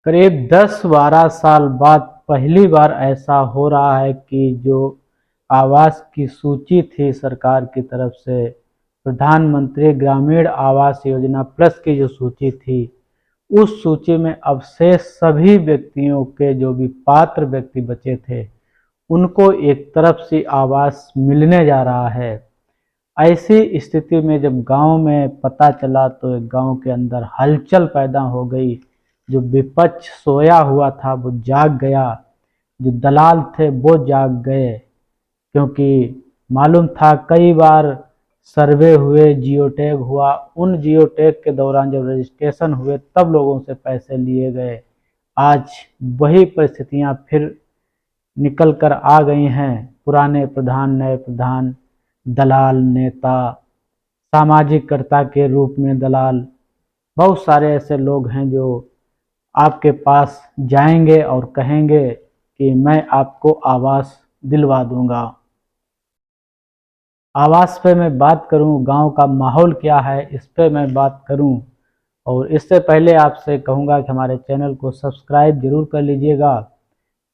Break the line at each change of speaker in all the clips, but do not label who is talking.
करीब 10-12 साल बाद पहली बार ऐसा हो रहा है कि जो आवास की सूची थी सरकार की तरफ से, प्रधानमंत्री ग्रामीण आवास योजना प्लस की जो सूची थी, उस सूची में अब शेष सभी व्यक्तियों के जो भी पात्र व्यक्ति बचे थे, उनको एक तरफ से आवास मिलने जा रहा है। ऐसी स्थिति में जब गांव में पता चला तो एक गांव के अंदर हलचल पैदा हो गई। जो विपक्ष सोया हुआ था वो जाग गया, जो दलाल थे वो जाग गए, क्योंकि मालूम था कई बार सर्वे हुए, जियो टैग हुआ, उन जियो टैग के दौरान जब रजिस्ट्रेशन हुए तब लोगों से पैसे लिए गए। आज वही परिस्थितियां फिर निकल कर आ गई हैं। पुराने प्रधान, नए प्रधान, दलाल, नेता, सामाजिककर्ता के रूप में दलाल, बहुत सारे ऐसे लोग हैं जो आपके पास जाएंगे और कहेंगे कि मैं आपको आवास दिलवा दूंगा। आवास पे मैं बात करूं, गांव का माहौल क्या है इस पे मैं बात करूं, और इससे पहले आपसे कहूंगा कि हमारे चैनल को सब्सक्राइब जरूर कर लीजिएगा,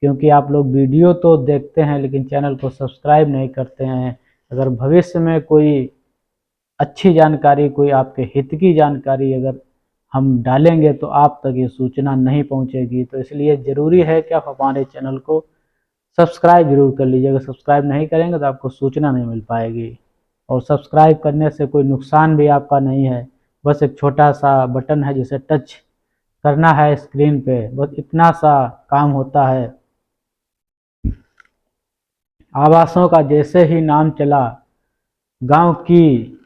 क्योंकि आप लोग वीडियो तो देखते हैं लेकिन चैनल को सब्सक्राइब नहीं करते हैं। अगर भविष्य में कोई अच्छी जानकारी, कोई आपके हित की जानकारी अगर हम डालेंगे तो आप तक ये सूचना नहीं पहुंचेगी। तो इसलिए ज़रूरी है कि आप हमारे चैनल को सब्सक्राइब जरूर कर लीजिएगा। सब्सक्राइब नहीं करेंगे तो आपको सूचना नहीं मिल पाएगी, और सब्सक्राइब करने से कोई नुकसान भी आपका नहीं है। बस एक छोटा सा बटन है जिसे टच करना है स्क्रीन पे, बस इतना सा काम होता है। आवासों का जैसे ही नाम चला, गांव की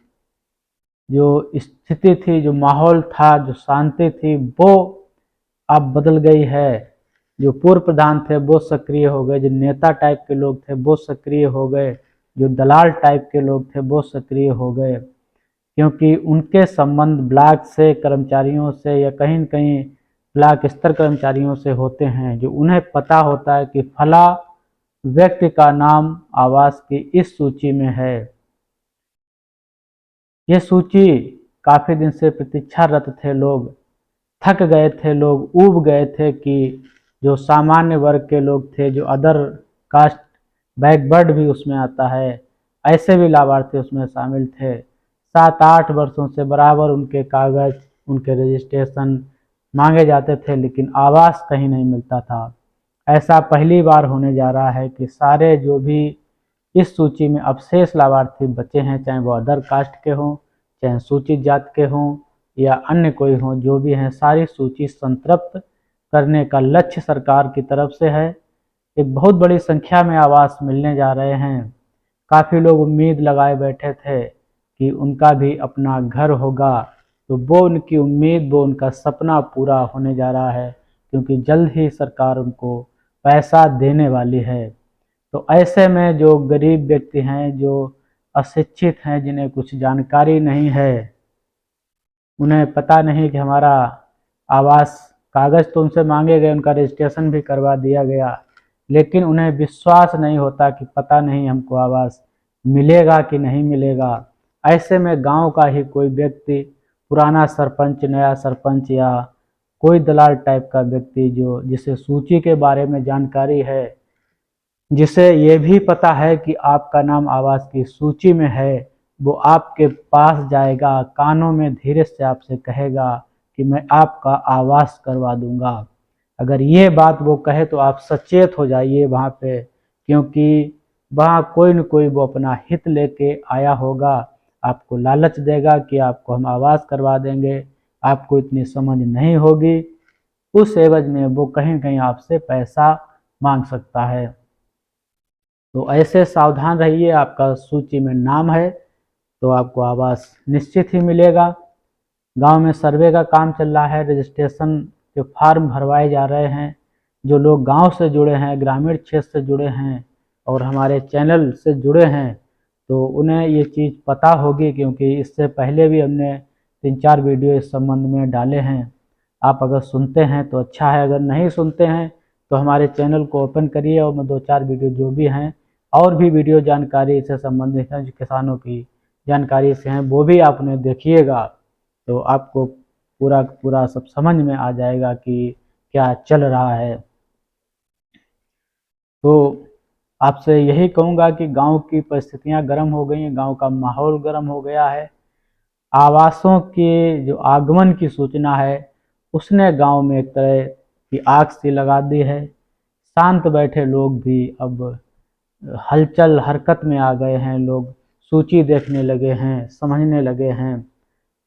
जो स्थिति थी, जो माहौल था, जो शांति थी, वो अब बदल गई है। जो पूर्व प्रधान थे वो सक्रिय हो गए, जो नेता टाइप के लोग थे वो सक्रिय हो गए, जो दलाल टाइप के लोग थे वो सक्रिय हो गए, क्योंकि उनके संबंध ब्लॉक से कर्मचारियों से या कहीं न कहीं ब्लॉक स्तर कर्मचारियों से होते हैं, जो उन्हें पता होता है कि फला व्यक्ति का नाम आवास की इस सूची में है। ये सूची काफ़ी दिन से प्रतीक्षारत थे लोग, थक गए थे लोग, ऊब गए थे कि जो सामान्य वर्ग के लोग थे, जो अदर कास्ट बैकवर्ड भी उसमें आता है, ऐसे भी लाभार्थी उसमें शामिल थे। 7-8 वर्षों से बराबर उनके कागज, उनके रजिस्ट्रेशन मांगे जाते थे, लेकिन आवास कहीं नहीं मिलता था। ऐसा पहली बार होने जा रहा है कि सारे जो भी इस सूची में अवशेष लाभार्थी बचे हैं, चाहे वो अदर कास्ट के हों, चाहे सूचित जात के हों या अन्य कोई हों, जो भी हैं, सारी सूची संतृप्त करने का लक्ष्य सरकार की तरफ से है। एक बहुत बड़ी संख्या में आवास मिलने जा रहे हैं। काफ़ी लोग उम्मीद लगाए बैठे थे कि उनका भी अपना घर होगा, तो वो उनकी उम्मीद, वो उनका सपना पूरा होने जा रहा है, क्योंकि जल्द ही सरकार उनको पैसा देने वाली है। तो ऐसे में जो गरीब व्यक्ति हैं, जो अशिक्षित हैं, जिन्हें कुछ जानकारी नहीं है, उन्हें पता नहीं कि हमारा आवास, कागज़ तो उनसे मांगे गए, उनका रजिस्ट्रेशन भी करवा दिया गया, लेकिन उन्हें विश्वास नहीं होता कि पता नहीं हमको आवास मिलेगा कि नहीं मिलेगा। ऐसे में गांव का ही कोई व्यक्ति, पुराना सरपंच, नया सरपंच या कोई दलाल टाइप का व्यक्ति, जो जिसे सूची के बारे में जानकारी है, जिसे ये भी पता है कि आपका नाम आवास की सूची में है, वो आपके पास जाएगा, कानों में धीरे से आपसे कहेगा कि मैं आपका आवास करवा दूंगा। अगर ये बात वो कहे तो आप सचेत हो जाइए वहाँ पे, क्योंकि वहाँ कोई न कोई वो अपना हित लेके आया होगा, आपको लालच देगा कि आपको हम आवास करवा देंगे, आपको इतनी समझ नहीं होगी, उस एवज में वो कहीं न कहीं आपसे पैसा मांग सकता है। तो ऐसे सावधान रहिए। आपका सूची में नाम है तो आपको आवास निश्चित ही मिलेगा। गांव में सर्वे का काम चल रहा है, रजिस्ट्रेशन के फार्म भरवाए जा रहे हैं। जो लोग गांव से जुड़े हैं, ग्रामीण क्षेत्र से जुड़े हैं और हमारे चैनल से जुड़े हैं, तो उन्हें ये चीज़ पता होगी, क्योंकि इससे पहले भी हमने 3-4 वीडियो इस संबंध में डाले हैं। आप अगर सुनते हैं तो अच्छा है, अगर नहीं सुनते हैं तो हमारे चैनल को ओपन करिए और मैं 2-4 वीडियो जो भी हैं, और भी वीडियो जानकारी से संबंधित हैं, जो किसानों की जानकारी से हैं, वो भी आपने देखिएगा, तो आपको पूरा पूरा सब समझ में आ जाएगा कि क्या चल रहा है। तो आपसे यही कहूँगा कि गांव की परिस्थितियां गर्म हो गई हैं, गांव का माहौल गर्म हो गया है। आवासों के जो आगमन की सूचना है उसने गांव में एक तरह की आग सी लगा दी है। शांत बैठे लोग भी अब हलचल हरकत में आ गए हैं, लोग सूची देखने लगे हैं, समझने लगे हैं।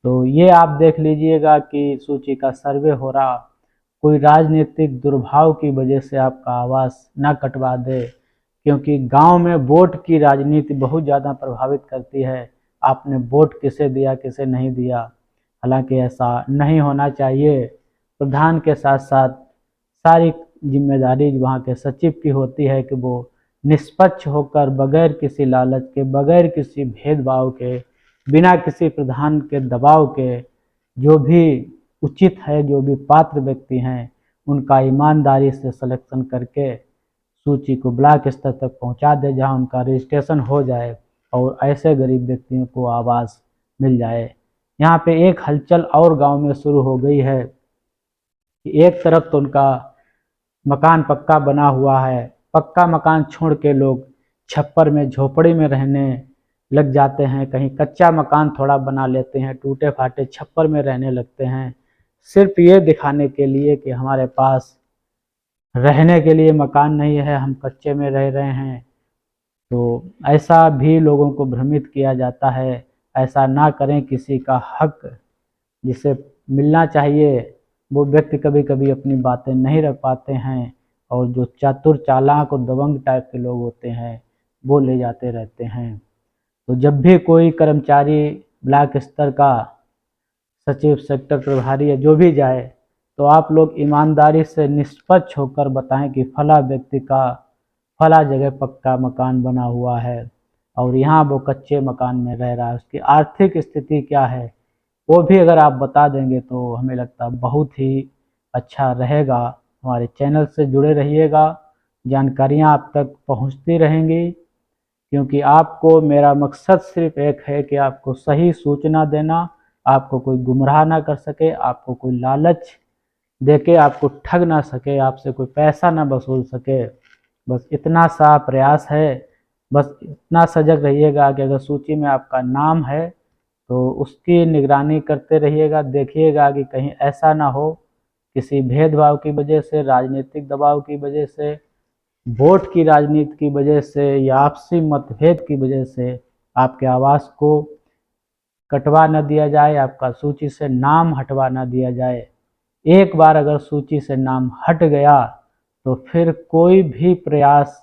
तो ये आप देख लीजिएगा कि सूची का सर्वे हो रहा, कोई राजनीतिक दुर्भाव की वजह से आपका आवास ना कटवा दे, क्योंकि गांव में वोट की राजनीति बहुत ज़्यादा प्रभावित करती है। आपने वोट किसे दिया किसे नहीं दिया, हालांकि ऐसा नहीं होना चाहिए। प्रधान के साथ साथ सारी जिम्मेदारी वहाँ के सचिव की होती है कि वो निष्पक्ष होकर बगैर किसी लालच के, बगैर किसी भेदभाव के, बिना किसी प्रधान के दबाव के जो भी उचित है, जो भी पात्र व्यक्ति हैं उनका ईमानदारी से सिलेक्शन करके सूची को ब्लॉक स्तर तक पहुंचा दे, जहां उनका रजिस्ट्रेशन हो जाए और ऐसे गरीब व्यक्तियों को आवास मिल जाए। यहाँ पे एक हलचल और गांव में शुरू हो गई है कि एक तरफ तो उनका मकान पक्का बना हुआ है, पक्का मकान छोड़ के लोग छप्पर में झोपड़ी में रहने लग जाते हैं, कहीं कच्चा मकान थोड़ा बना लेते हैं, टूटे फाटे छप्पर में रहने लगते हैं, सिर्फ ये दिखाने के लिए कि हमारे पास रहने के लिए मकान नहीं है, हम कच्चे में रह रहे हैं। तो ऐसा भी लोगों को भ्रमित किया जाता है। ऐसा ना करें, किसी का हक जिसे मिलना चाहिए वो व्यक्ति कभी कभी अपनी बातें नहीं रख पाते हैं, और जो चतुर चालाक और दबंग टाइप के लोग होते हैं वो ले जाते रहते हैं। तो जब भी कोई कर्मचारी ब्लॉक स्तर का सचिव, सेक्टर प्रभारी या जो भी जाए, तो आप लोग ईमानदारी से निष्पक्ष होकर बताएं कि फला व्यक्ति का फला जगह पक्का मकान बना हुआ है और यहाँ वो कच्चे मकान में रह रहा है, उसकी आर्थिक स्थिति क्या है वो भी अगर आप बता देंगे तो हमें लगता है बहुत ही अच्छा रहेगा। हमारे चैनल से जुड़े रहिएगा, जानकारियाँ आप तक पहुँचती रहेंगी, क्योंकि आपको मेरा मकसद सिर्फ एक है कि आपको सही सूचना देना, आपको कोई गुमराह ना कर सके, आपको कोई लालच देके आपको ठग ना सके, आपसे कोई पैसा ना वसूल सके। बस इतना सा प्रयास है। बस इतना सजग रहिएगा कि अगर सूची में आपका नाम है तो उसकी निगरानी करते रहिएगा, देखिएगा कि कहीं ऐसा ना हो किसी भेदभाव की वजह से, राजनीतिक दबाव की वजह से, वोट की राजनीति की वजह से या आपसी मतभेद की वजह से आपके आवास को कटवा न दिया जाए, आपका सूची से नाम हटवा न दिया जाए। एक बार अगर सूची से नाम हट गया तो फिर कोई भी प्रयास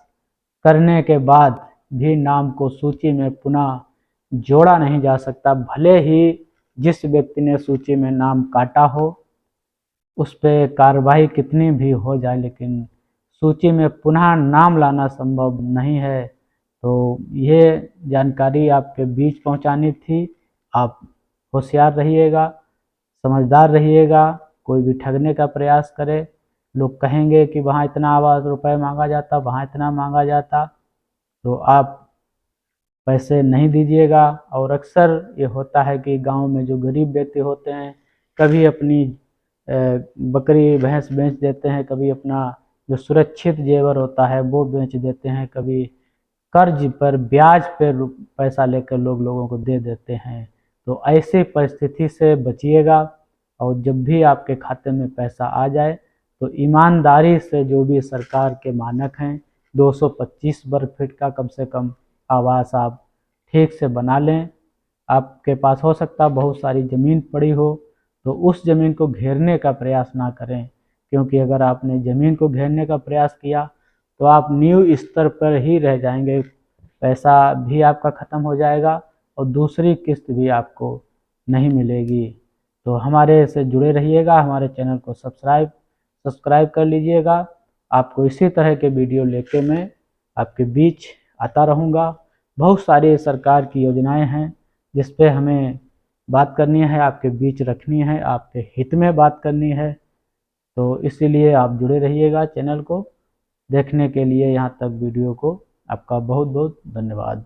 करने के बाद भी नाम को सूची में पुनः जोड़ा नहीं जा सकता, भले ही जिस व्यक्ति ने सूची में नाम काटा हो उस पर कार्रवाई कितनी भी हो जाए, लेकिन सूची में पुनः नाम लाना संभव नहीं है। तो ये जानकारी आपके बीच पहुंचानी थी। आप होशियार रहिएगा, समझदार रहिएगा। कोई भी ठगने का प्रयास करे, लोग कहेंगे कि वहाँ इतना आवास रुपए मांगा जाता, वहाँ इतना मांगा जाता, तो आप पैसे नहीं दीजिएगा। और अक्सर ये होता है कि गांव में जो गरीब व्यक्ति होते हैं कभी अपनी बकरी भैंस बेच देते हैं, कभी अपना जो सुरक्षित जेवर होता है वो बेच देते हैं, कभी कर्ज पर ब्याज पर पैसा लेकर लोग लोगों को दे देते हैं। तो ऐसी परिस्थिति से बचिएगा, और जब भी आपके खाते में पैसा आ जाए तो ईमानदारी से जो भी सरकार के मानक हैं 225 वर्ग फीट का कम से कम आवास आप ठीक से बना लें। आपके पास हो सकता बहुत सारी ज़मीन पड़ी हो, तो उस ज़मीन को घेरने का प्रयास ना करें, क्योंकि अगर आपने ज़मीन को घेरने का प्रयास किया तो आप न्यू स्तर पर ही रह जाएंगे, पैसा भी आपका ख़त्म हो जाएगा और दूसरी किस्त भी आपको नहीं मिलेगी। तो हमारे से जुड़े रहिएगा, हमारे चैनल को सब्सक्राइब कर लीजिएगा। आपको इसी तरह के वीडियो लेके मैं आपके बीच आता रहूँगा। बहुत सारी सरकार की योजनाएं हैं जिस पे हमें बात करनी है, आपके बीच रखनी है, आपके हित में बात करनी है। तो इसीलिए आप जुड़े रहिएगा चैनल को देखने के लिए। यहाँ तक वीडियो को आपका बहुत बहुत धन्यवाद।